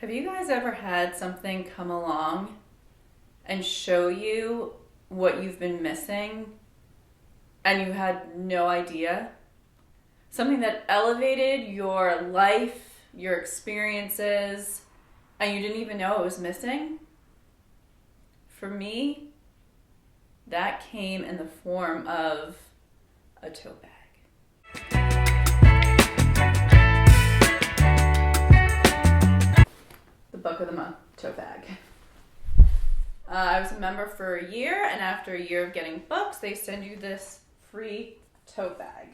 Have you guys ever had something come along and show you what you've been missing and you had no idea? Something that elevated your life, your experiences, and you didn't even know it was missing? For me, that came in the form of a tote bag. The book of the month, Tote Bag. I was a member for a year, and after a year of getting books, they send you this free tote bag.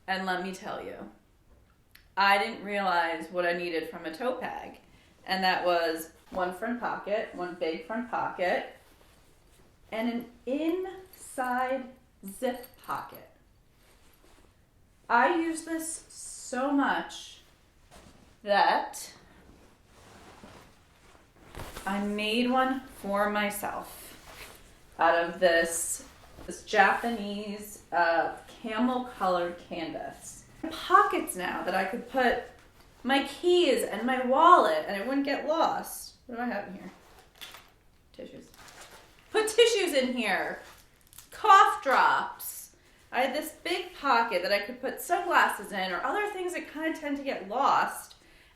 And let me tell you, I didn't realize what I needed from a tote bag. And that was one front pocket, one big front pocket, and an inside zip pocket. I use this so much that I made one for myself out of this Japanese camel colored canvas. Pockets now that I could put my keys and my wallet and it wouldn't get lost. What do I have in here? Tissues. Put tissues in here. Cough drops. I had this big pocket that I could put sunglasses in or other things that kind of tend to get lost.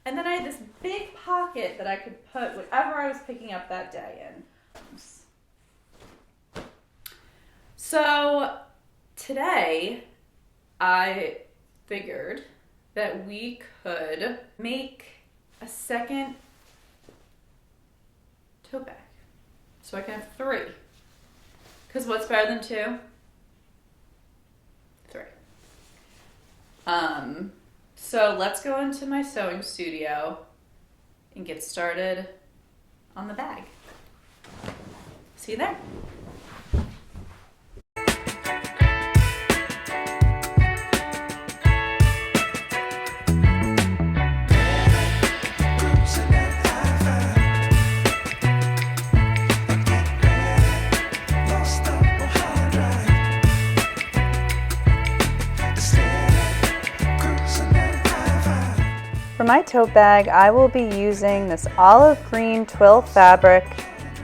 And then I had this big pocket that I could put whatever I was picking up that day in. So today I figured that we could make a second tote bag. So I can have 3. Because what's better than 2? 3. So let's go into my sewing studio and get started on the bag. See you there. For my tote bag, I will be using this olive green twill fabric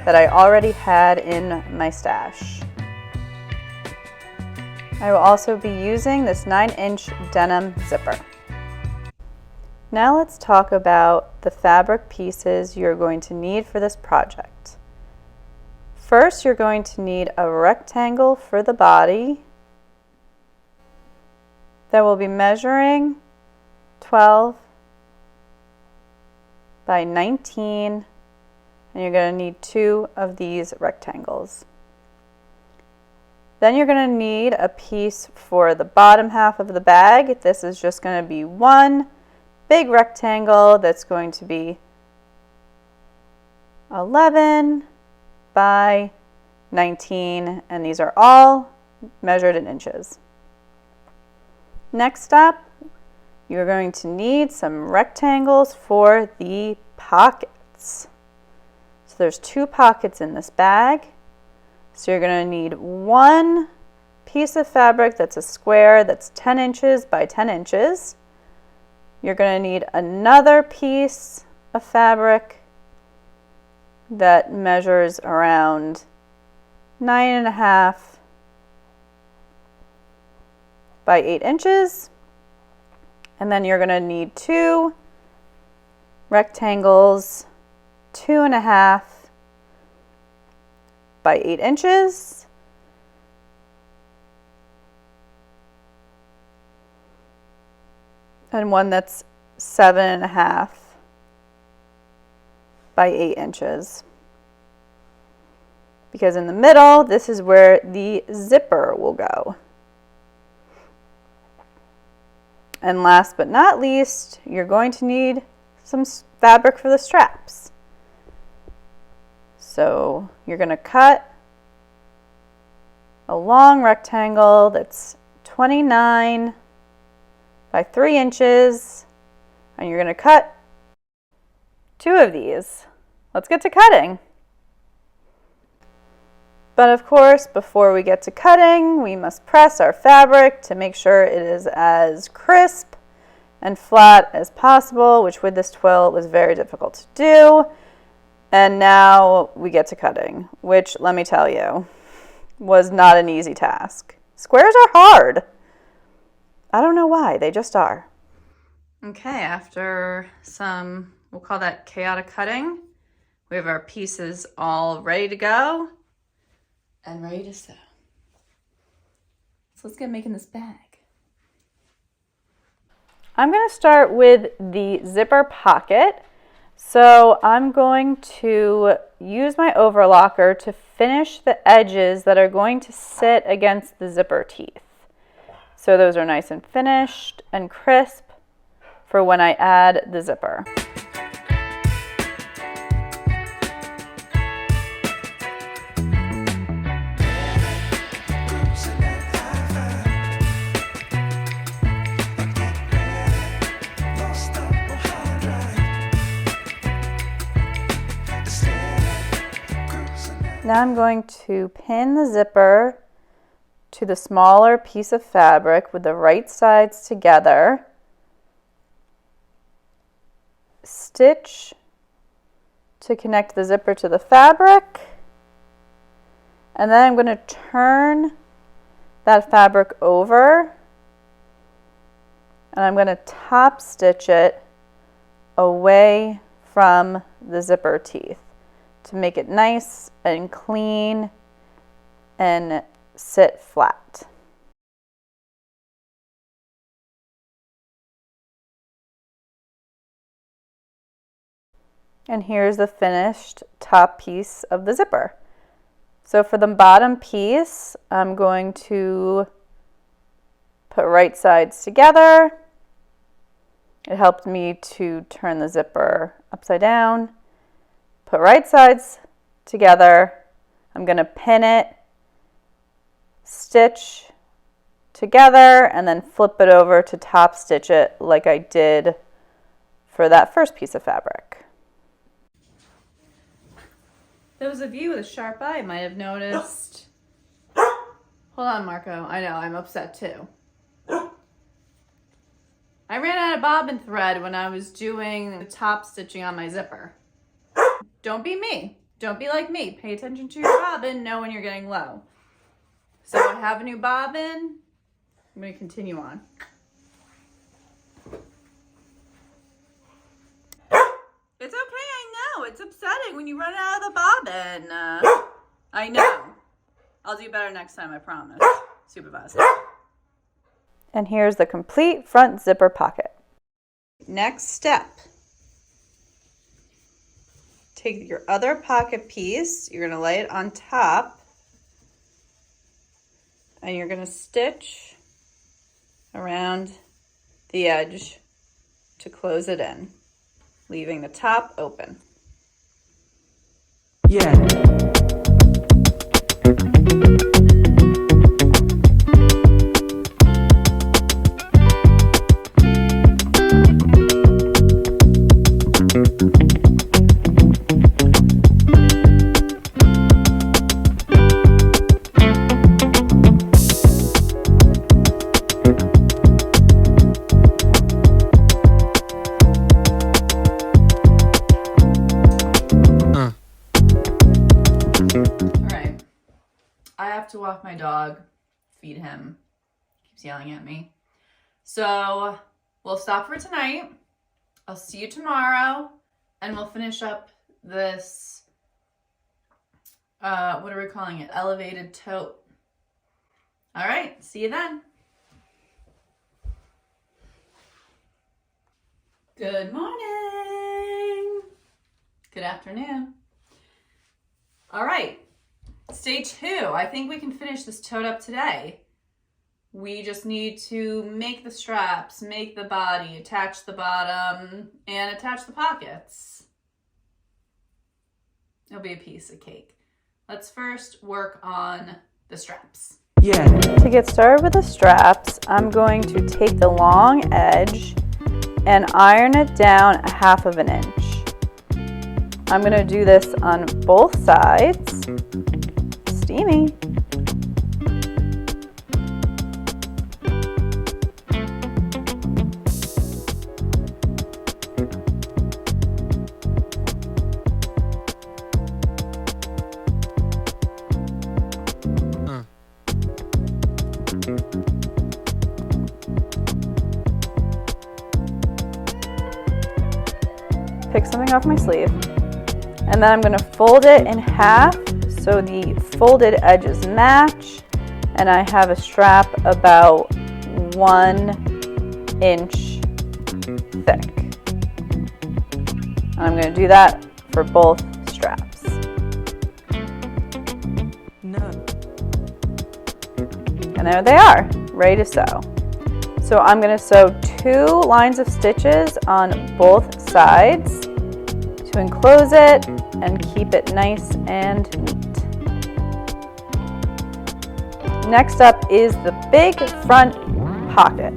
that I already had in my stash. I will also be using this 9-inch denim zipper. Now let's talk about the fabric pieces you're going to need for this project. First, you're going to need a rectangle for the body that will be measuring 12 by 19, and you're going to need 2 of these rectangles. Then you're going to need a piece for the bottom half of the bag. This is just going to be one big rectangle that's going to be 11 by 19, and these are all measured in inches. Next up, you're going to need some rectangles for the pockets. So there's 2 pockets in this bag. So you're going to need one piece of fabric that's a square that's 10 inches by 10 inches. You're going to need another piece of fabric that measures around 9.5 by 8 inches. And then you're going to need 2 rectangles, 2.5 by 8 inches. And one that's 7.5 by 8 inches. Because in the middle, this is where the zipper will go. And last but not least, you're going to need some fabric for the straps. So you're going to cut a long rectangle that's 29 by 3 inches, and you're going to cut 2 of these. Let's get to cutting. But of course, before we get to cutting, we must press our fabric to make sure it is as crisp and flat as possible, which with this twill was very difficult to do. And now we get to cutting, which, let me tell you, was not an easy task. Squares are hard. I don't know why, they just are. Okay, after some, we'll call that chaotic cutting, we have our pieces all ready to go and ready to sew. So let's get making this bag. I'm going to start with the zipper pocket. So I'm going to use my overlocker to finish the edges that are going to sit against the zipper teeth. So those are nice and finished and crisp for when I add the zipper. Now I'm going to pin the zipper to the smaller piece of fabric with the right sides together. Stitch to connect the zipper to the fabric. And then I'm going to turn that fabric over. And I'm going to top stitch it away from the zipper teeth to make it nice and clean and sit flat. And here's the finished top piece of the zipper. So for the bottom piece, I'm going to put right sides together. It helped me to turn the zipper upside down. Put right sides together. I'm going to pin it, stitch together, and then flip it over to top stitch it like I did for that first piece of fabric. Those of you with a sharp eye might have noticed. Hold on, Marco. I know, I'm upset too. I ran out of bobbin thread when I was doing the top stitching on my zipper. Don't be me. Don't be like me. Pay attention to your bobbin. Know when you're getting low. So I have a new bobbin. I'm going to continue on. It's okay, I know. It's upsetting when you run out of the bobbin. I know. I'll do better next time, I promise. Supervisor. And here's the complete front zipper pocket. Next step. Take your other pocket piece, you're going to lay it on top, and you're going to stitch around the edge to close it in, leaving the top open. Yeah. To walk my dog, feed him, keeps yelling at me. So we'll stop for tonight. I'll see you tomorrow and we'll finish up this, what are we calling it? Elevated tote. All right, see you then. Good morning. Good afternoon. All right. Stay two. I think we can finish this tote up today. We just need to make the straps, make the body, attach the bottom, and attach the pockets. It'll be a piece of cake. Let's first work on the straps. Yeah. To get started with the straps, I'm going to take the long edge and iron it down 1/2 inch. I'm going to do this on both sides. Steamy. pick something off my sleeve, and then I'm going to fold it in half so the folded edges match, and I have a strap about 1 inch thick. And I'm going to do that for both straps. And there they are, ready to sew. So I'm going to sew 2 lines of stitches on both sides to enclose it and keep it nice and neat. Next up is the big front pocket.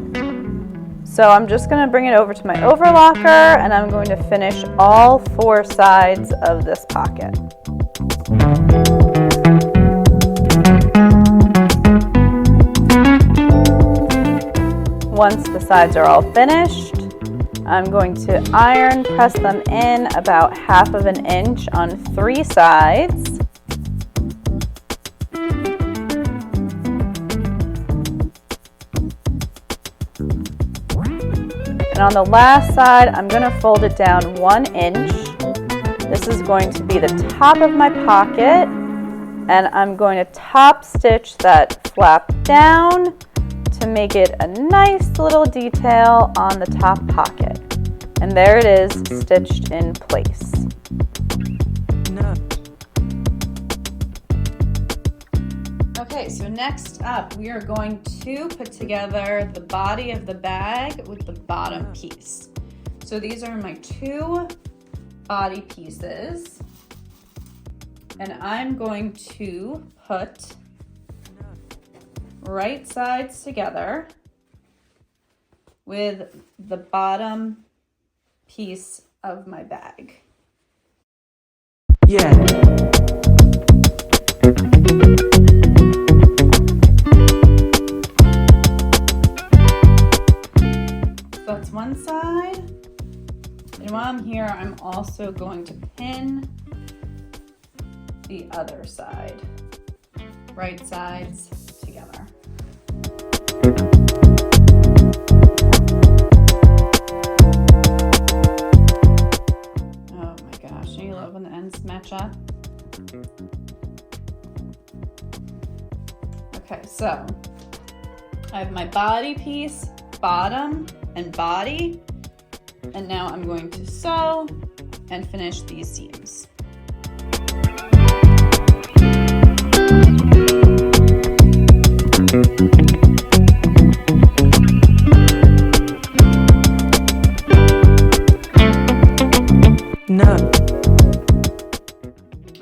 So I'm just going to bring it over to my overlocker, and I'm going to finish all 4 sides of this pocket. Once the sides are all finished, I'm going to iron press them in about 1/2 inch on 3 sides. And on the last side, I'm going to fold it down 1 inch. This is going to be the top of my pocket, and I'm going to top stitch that flap down to make it a nice little detail on the top pocket. And there it is, stitched in place. Okay, so next up, we are going to put together the body of the bag with the bottom piece. So these are my 2 body pieces, and I'm going to put right sides together with the bottom piece of my bag. Yeah. That's one side. And while I'm here, I'm also going to pin the other side. Right sides together. Oh my gosh, don't you love when the ends match up? Okay, so I have my body piece, bottom and body, and now I'm going to sew and finish these seams. No.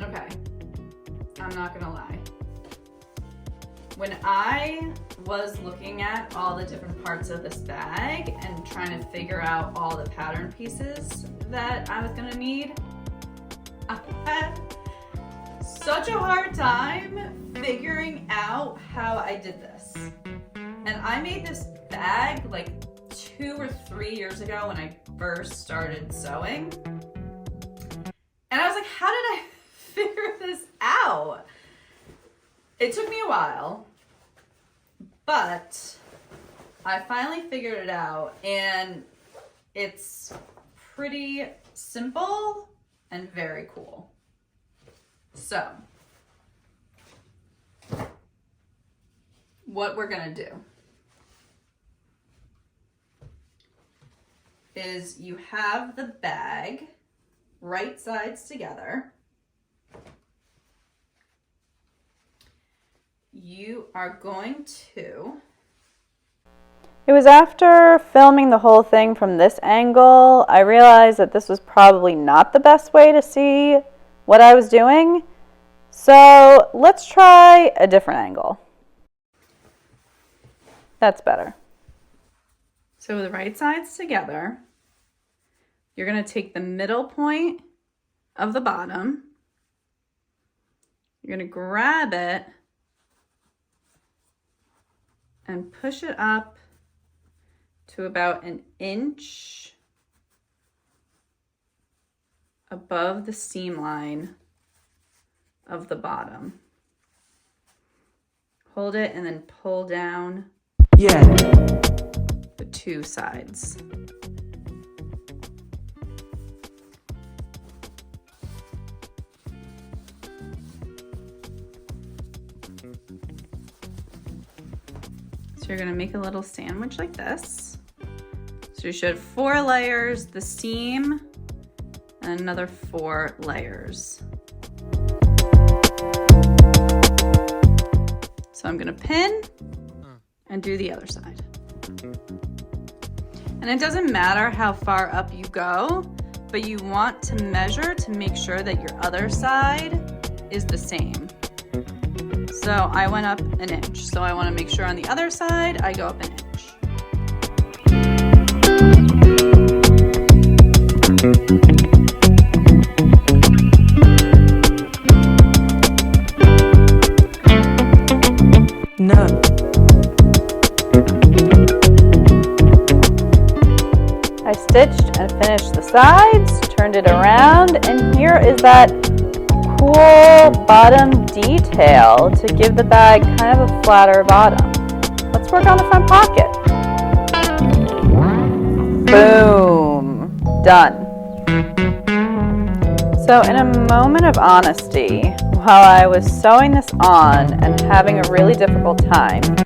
Okay, I'm not gonna lie. When I was looking at all the different parts of this bag and trying to figure out all the pattern pieces that I was gonna need, I had such a hard time figuring out how I did this. And I made this bag like 2 or 3 years ago when I first started sewing. And I was like, how did I figure this out? It took me a while, but I finally figured it out, and it's pretty simple and very cool. So, what we're gonna do is you have the bag right sides together. You are going to... It was after filming the whole thing from this angle, I realized that this was probably not the best way to see what I was doing. So let's try a different angle. That's better. So with the right sides together, you're going to take the middle point of the bottom. You're going to grab it and push it up to about 1 inch above the seam line of the bottom. Hold it and then pull down the 2 sides. So you're gonna make a little sandwich like this. So you should have 4 layers, the seam, and another 4 layers. So I'm gonna pin and do the other side. And it doesn't matter how far up you go, but you want to measure to make sure that your other side is the same. So I went up an inch. So I want to make sure on the other side, I go up an inch. No. I stitched and finished the sides, turned it around, and here is that cool bottom detail to give the bag kind of a flatter bottom. Let's work on the front pocket. Boom, done. So in a moment of honesty, while I was sewing this on and having a really difficult time,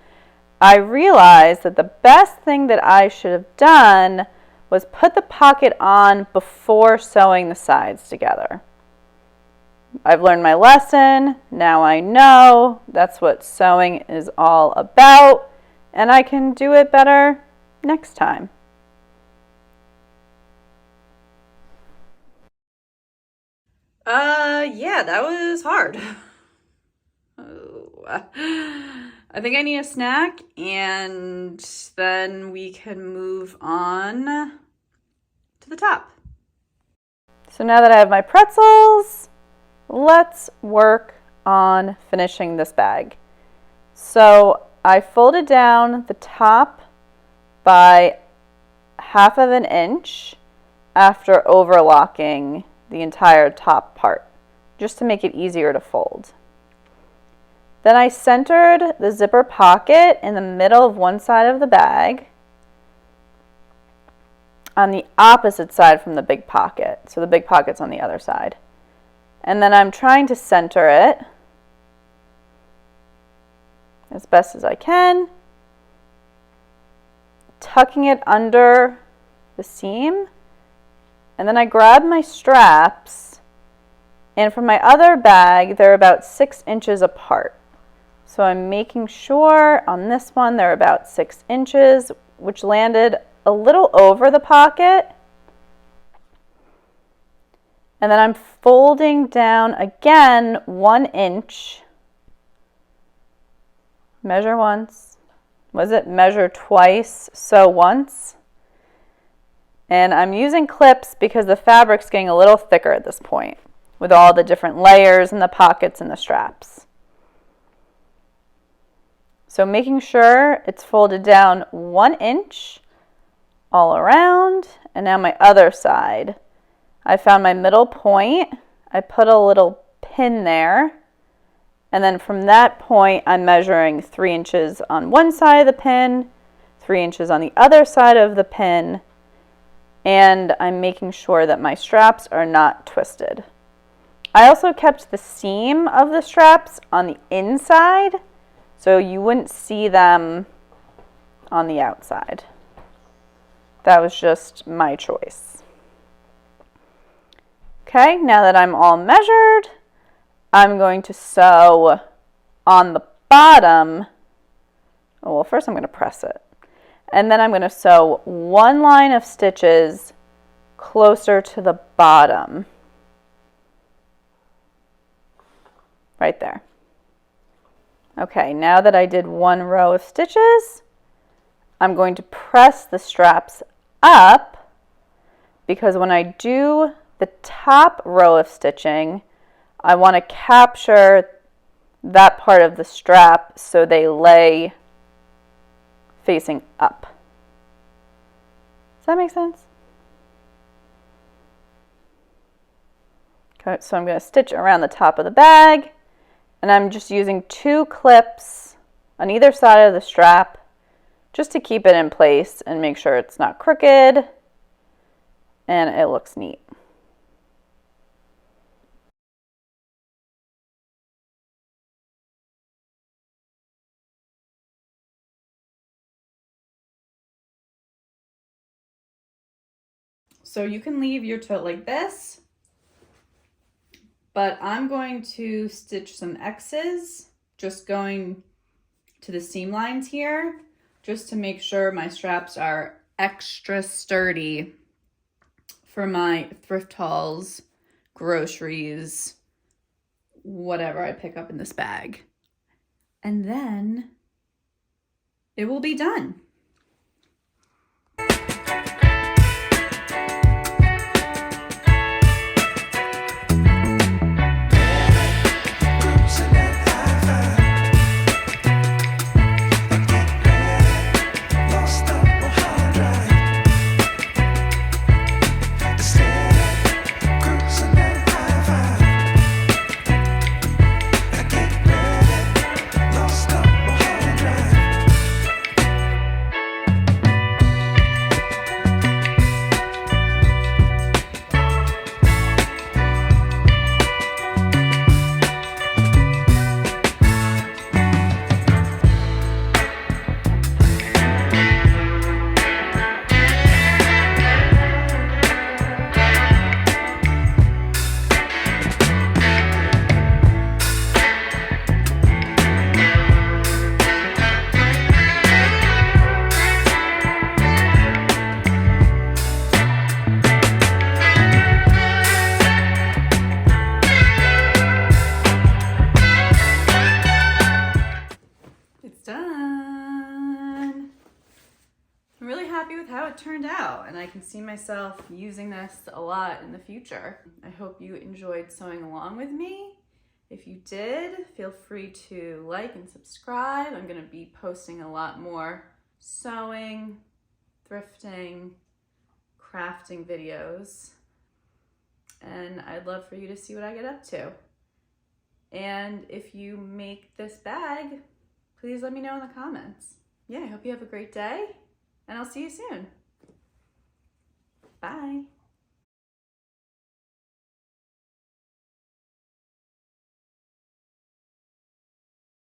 I realized that the best thing that I should have done was put the pocket on before sewing the sides together. I've learned my lesson, now I know that's what sewing is all about, and I can do it better next time. Yeah, that was hard. Oh, I think I need a snack, and then we can move on to the top. So now that I have my pretzels, let's work on finishing this bag. So I folded down the top by 1/2 inch after overlocking the entire top part, just to make it easier to fold. Then I centered the zipper pocket in the middle of one side of the bag on the opposite side from the big pocket. So the big pocket's on the other side. And then I'm trying to center it as best as I can, tucking it under the seam. And then I grab my straps, and from my other bag, they're about 6 inches apart. So I'm making sure on this one, they're about 6 inches, which landed a little over the pocket. And then I'm folding down again 1 inch. Measure once. Was it measure twice, sew once? And I'm using clips because the fabric's getting a little thicker at this point with all the different layers and the pockets and the straps. So making sure it's folded down 1 inch all around. And now my other side. I found my middle point. I put a little pin there. And then from that point, I'm measuring 3 inches on one side of the pin, 3 inches on the other side of the pin, and I'm making sure that my straps are not twisted. I also kept the seam of the straps on the inside, so you wouldn't see them on the outside. That was just my choice. Okay, now that I'm all measured, I'm going to sew on the bottom. Oh, well, first I'm going to press it. And then I'm going to sew 1 line of stitches closer to the bottom. Right there. Okay, now that I did 1 row of stitches, I'm going to press the straps up, because when I do the top row of stitching, I want to capture that part of the strap so they lay facing up. Does that make sense? Okay, so I'm going to stitch around the top of the bag, and I'm just using 2 clips on either side of the strap just to keep it in place and make sure it's not crooked and it looks neat. So you can leave your tote like this, but I'm going to stitch some X's, just going to the seam lines here, just to make sure my straps are extra sturdy for my thrift hauls, groceries, whatever I pick up in this bag. And then it will be done. Done. I'm really happy with how it turned out, and I can see myself using this a lot in the future. I hope you enjoyed sewing along with me. If you did, feel free to like and subscribe. I'm going to be posting a lot more sewing, thrifting, crafting videos, and I'd love for you to see what I get up to. And if you make this bag, please let me know in the comments. Yeah, I hope you have a great day, and I'll see you soon. Bye.